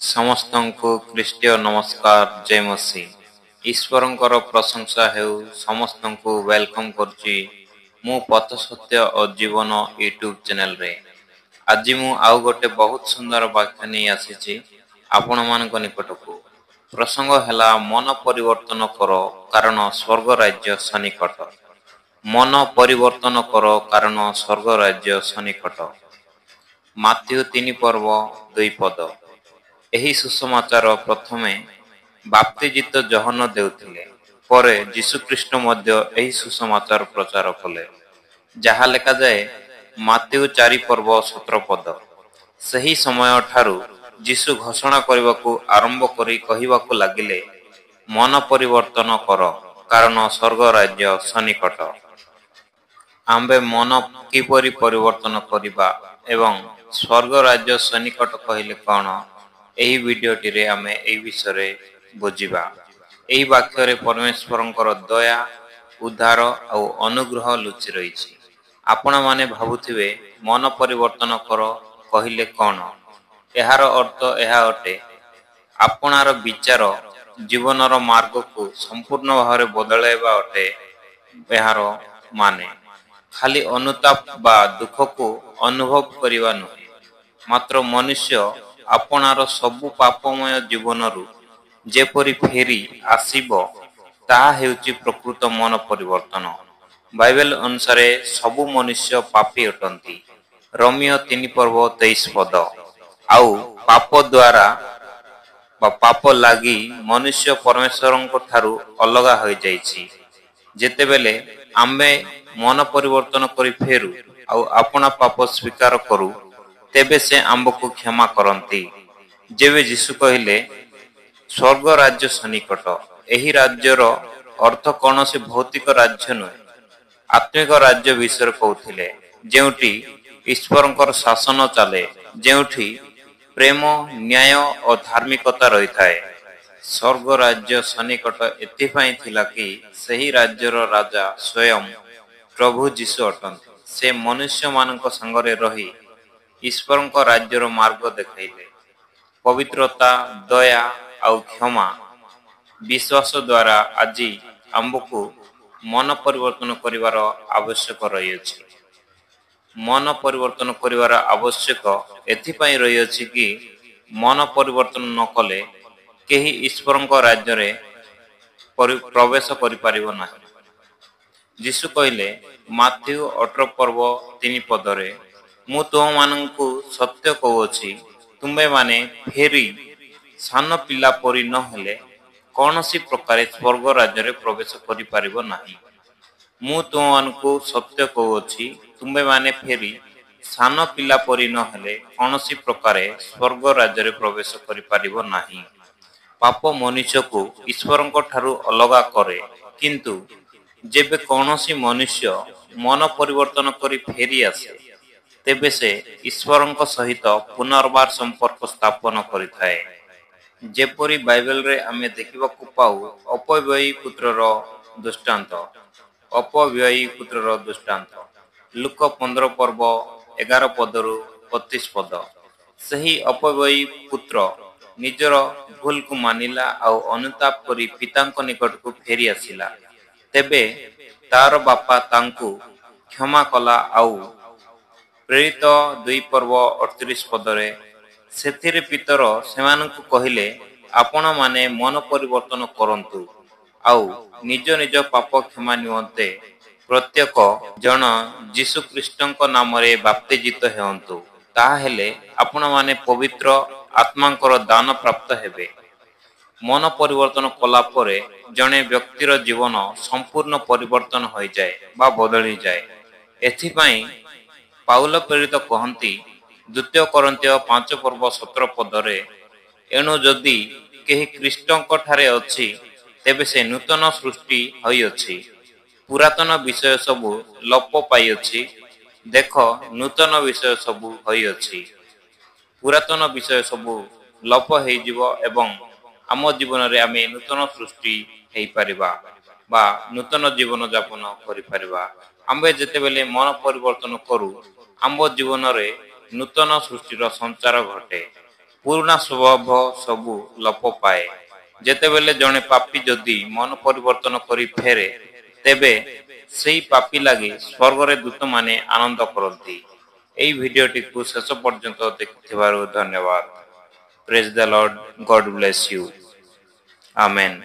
ସମସ୍ତଙ୍କୁ ଖ୍ରୀଷ୍ଟୀୟ ନମସ୍କାର ଜୟ ମସିହ। ଈଶ୍ୱରଙ୍କର ପ୍ରଶଂସା ହେଉ। ସମସ୍ତଙ୍କୁ ୱେଲକମ୍ କରୁଛି ମୁଁ ପଥ ସତ୍ୟ ଓ ଜୀବନ ୟୁଟ୍ୟୁବ୍ ଚ୍ୟାନେଲରେ। ଆଜି ମୁଁ ଆଉ ଗୋଟେ ବହୁତ ସୁନ୍ଦର ବାକ୍ୟ ନେଇ ଆସିଛି ଆପଣମାନଙ୍କ ନିକଟକୁ। ପ୍ରସଙ୍ଗ ହେଲା ମନ ପରିବର୍ତ୍ତନ କର କାରଣ ସ୍ୱର୍ଗ ରାଜ୍ୟ ସନ୍ନିକଟ। ମନ ପରିବର୍ତ୍ତନ କର କାରଣ ସ୍ୱର୍ଗ ରାଜ୍ୟ ସନ୍ନିକଟ। ମାଥ୍ୟୁ 3 ପର୍ବ 2 ପଦ। ଏହି ସୁସମାଚାର ପ୍ରଥମେ ବାପ୍ତିଜିତ ଯୋହନ ଦେଉଥିଲେ, ପରେ ଯୀଶୁଖ୍ରୀଷ୍ଟ ମଧ୍ୟ ଏହି ସୁସମାଚାର ପ୍ରଚାର କଲେ। ଯାହା ଲେଖାଯାଏ ମାଥ୍ୟୁ 4 ପର୍ବ 17 ପଦ। ସେହି ସମୟଠାରୁ ଯୀଶୁ ଘୋଷଣା କରିବାକୁ ଆରମ୍ଭ କରି କହିବାକୁ ଲାଗିଲେ, ମନ ପରିବର୍ତ୍ତନ କର କାରଣ ସ୍ୱର୍ଗ ରାଜ୍ୟ ସନ୍ନିକଟ। ଆମ୍ଭେ ମନ କିପରି ପରିବର୍ତ୍ତନ କରିବା ଏବଂ ସ୍ୱର୍ଗ ରାଜ୍ୟ ସନ୍ନିକଟ କହିଲେ କ'ଣ, ଏହି ଭିଡ଼ିଓଟିରେ ଆମେ ଏହି ବିଷୟରେ ବୁଝିବା। ଏହି ବାକ୍ୟରେ ପରମେଶ୍ୱରଙ୍କର ଦୟା, ଉଦ୍ଧାର ଆଉ ଅନୁଗ୍ରହ ଲୁଚି ରହିଛି। ଆପଣମାନେ ଭାବୁଥିବେ ମନ ପରିବର୍ତ୍ତନ କର କହିଲେ କ'ଣ? ଏହାର ଅର୍ଥ ଏହା ଅଟେ, ଆପଣାର ବିଚାର, ଜୀବନର ମାର୍ଗକୁ ସମ୍ପୂର୍ଣ୍ଣ ଭାବରେ ବଦଳାଇବା ଅଟେ। ଏହାର ମାନେ ଖାଲି ଅନୁତାପ ବା ଦୁଃଖକୁ ଅନୁଭବ କରିବା ନୁହେଁ, ମାତ୍ର ମନୁଷ୍ୟ ଆପଣାର ସବୁ ପାପମୟ ଜୀବନରୁ ଯେପରି ଫେରି ଆସିବ, ତାହା ହେଉଛି ପ୍ରକୃତ ମନ ପରିବର୍ତ୍ତନ। ବାଇବେଲ ଅନୁସାରେ ସବୁ ମନୁଷ୍ୟ ପାପୀ ଅଟନ୍ତି। ରୋମିଓ 3 ପର୍ବ 23 ପଦ। ଆଉ ପାପ ଦ୍ୱାରା ବା ପାପ ଲାଗି ମନୁଷ୍ୟ ପରମେଶ୍ୱରଙ୍କ ଠାରୁ ଅଲଗା ହୋଇଯାଇଛି। ଯେତେବେଳେ ଆମ୍ଭେ ମନ ପରିବର୍ତ୍ତନ କରି ଫେରୁ ଆଉ ଆପଣା ପାପ ସ୍ୱୀକାର କରୁ, ତେବେ ସେ ଆମ୍ଭକୁ କ୍ଷମା କରନ୍ତି। ଯେବେ ଯୀଶୁ କହିଲେ ସ୍ୱର୍ଗ ରାଜ୍ୟ ସନ୍ନିକଟ, ଏହି ରାଜ୍ୟର ଅର୍ଥ କୌଣସି ଭୌତିକ ରାଜ୍ୟ ନୁହେଁ, ଆତ୍ମିକ ରାଜ୍ୟ ବିଷୟରେ କହୁଥିଲେ, ଯେଉଁଠି ଈଶ୍ୱରଙ୍କର ଶାସନ ଚାଲେ, ଯେଉଁଠି ପ୍ରେମ, ନ୍ୟାୟ ଓ ଧାର୍ମିକତା ରହିଥାଏ। ସ୍ୱର୍ଗ ରାଜ୍ୟ ସନ୍ନିକଟ ଏଥିପାଇଁ ଥିଲା କି ସେହି ରାଜ୍ୟର ରାଜା ସ୍ୱୟଂ ପ୍ରଭୁ ଯୀଶୁ ଅଟନ୍ତି। ସେ ମନୁଷ୍ୟମାନଙ୍କ ସାଙ୍ଗରେ ରହି ଈଶ୍ୱରଙ୍କ ରାଜ୍ୟର ମାର୍ଗ ଦେଖାଇଲେ। ପବିତ୍ରତା, ଦୟା ଆଉ କ୍ଷମା ବିଶ୍ୱାସ ଦ୍ୱାରା ଆଜି ଆମ୍ଭକୁ ମନ ପରିବର୍ତ୍ତନ କରିବାର ଆବଶ୍ୟକ ରହିଅଛି। ମନ ପରିବର୍ତ୍ତନ କରିବାର ଆବଶ୍ୟକ ଏଥିପାଇଁ ରହିଅଛି କି ମନ ପରିବର୍ତ୍ତନ ନ କଲେ କେହି ଈଶ୍ୱରଙ୍କ ରାଜ୍ୟରେ ପ୍ରବେଶ କରିପାରିବ ନାହିଁ। ଯୀଶୁ କହିଲେ ମାଥ୍ୟୁ 18 ପର୍ବ 3 ପଦରେ, ମୁଁ ତୁମମାନଙ୍କୁ ସତ୍ୟ କହୁଅଛି, ତୁମ୍ଭେମାନେ ଫେରି ସାନ ପିଲା ପରି ନ ହେଲେ କୌଣସି ପ୍ରକାରେ ସ୍ୱର୍ଗ ରାଜ୍ୟରେ ପ୍ରବେଶ କରିପାରିବ ନାହିଁ। ମୁଁ ତୁମମାନଙ୍କୁ ସତ୍ୟ କହୁଅଛି, ତୁମ୍ଭେମାନେ ଫେରି ସାନ ପିଲା ପରି ନ ହେଲେ କୌଣସି ପ୍ରକାରେ ସ୍ୱର୍ଗ ରାଜ୍ୟରେ ପ୍ରବେଶ କରିପାରିବ ନାହିଁ। ପାପ ମନୁଷ୍ୟକୁ ଈଶ୍ୱରଙ୍କ ଠାରୁ ଅଲଗା କରେ, କିନ୍ତୁ ଯେବେ କୌଣସି ମନୁଷ୍ୟ ମନ ପରିବର୍ତ୍ତନ କରି ଫେରି ଆସେ, ତେବେ ସେ ଈଶ୍ୱରଙ୍କ ସହିତ ପୁନର୍ବାର ସମ୍ପର୍କ ସ୍ଥାପନ କରିଥାଏ। ଯେପରି ବାଇବେଲରେ ଆମେ ଦେଖିବାକୁ ପାଉ ଅପବ୍ୟୟୀ ପୁତ୍ରର ଦୃଷ୍ଟାନ୍ତ। ଲୁକ 15 ପର୍ବ 11 ପଦରୁ 25 ପଦ। ସେହି ଅପବ୍ୟୟୀ ପୁତ୍ର ନିଜର ଭୁଲକୁ ମାନିଲା ଆଉ ଅନୁତାପ କରି ପିତାଙ୍କ ନିକଟକୁ ଫେରି ଆସିଲା। ତେବେ ତାର ବାପା ତାଙ୍କୁ କ୍ଷମା କଲା ଆଉ ପ୍ରେରିତ 2 ପର୍ବ 38 ପଦରେ, ସେଥିରେ ପିତର ସେମାନଙ୍କୁ କହିଲେ, ଆପଣମାନେ ମନ ପରିବର୍ତ୍ତନ କରନ୍ତୁ ଆଉ ନିଜ ନିଜ ପାପ କ୍ଷମା ନିମନ୍ତେ ପ୍ରତ୍ୟେକ ଜଣ ଯୀଶୁଖ୍ରୀଷ୍ଟଙ୍କ ନାମରେ ବାପ୍ତିଜିତ ହେଉନ୍ତୁ। ତାହାହେଲେ ଆପଣମାନେ ପବିତ୍ର ଆତ୍ମାଙ୍କର ଦାନ ପ୍ରାପ୍ତ ହେବେ। ମନ ପରିବର୍ତ୍ତନ କଲା ପରେ ଜଣେ ବ୍ୟକ୍ତିର ଜୀବନ ସମ୍ପୂର୍ଣ୍ଣ ପରିବର୍ତ୍ତନ ହୋଇଯାଏ ବା ବଦଳିଯାଏ। ଏଥିପାଇଁ ପାଉଲ ପ୍ରେରିତ କହନ୍ତି 2 କରିନ୍ଥୀୟ 5 ପର୍ବ 17 ପଦରେ, ଏଣୁ ଯଦି କେହି ଖ୍ରୀଷ୍ଟଙ୍କ ଠାରେ ଅଛି, ତେବେ ସେ ନୂତନ ସୃଷ୍ଟି ହୋଇଅଛି। ପୁରାତନ ବିଷୟ ସବୁ ଲୋପ ପାଇଅଛି, ଦେଖ ନୂତନ ବିଷୟ ସବୁ ହୋଇଅଛି। ପୁରାତନ ବିଷୟ ସବୁ ଲୋପ ହୋଇଯିବ ଏବଂ ଆମ ଜୀବନରେ ଆମେ ନୂତନ ସୃଷ୍ଟି ହେଇପାରିବା ବା ନୂତନ ଜୀବନ ଯାପନ କରିପାରିବା। ଆମ୍ଭେ ଯେତେବେଳେ ମନ ପରିବର୍ତ୍ତନ କରୁ, ଆମ ଜୀବନରେ ନୂତନ ସୃଷ୍ଟିର ସଞ୍ଚାର ଘଟେ। ପୁରୁଣା ସ୍ୱଭାବ ସବୁ ଲୋପ ପାଏ। ଯେତେବେଳେ ଜଣେ ପାପୀ ଯଦି ମନ ପରିବର୍ତ୍ତନ କରି ଫେରେ, ତେବେ ସେହି ପାପୀ ଲାଗି ସ୍ୱର୍ଗରେ ଦୂତମାନେ ଆନନ୍ଦ କରନ୍ତି। ଏହି ଭିଡ଼ିଓଟିକୁ ଶେଷ ପର୍ଯ୍ୟନ୍ତ ଦେଖିଥିବାରୁ ଧନ୍ୟବାଦ। Praise the Lord, God bless you. Amen.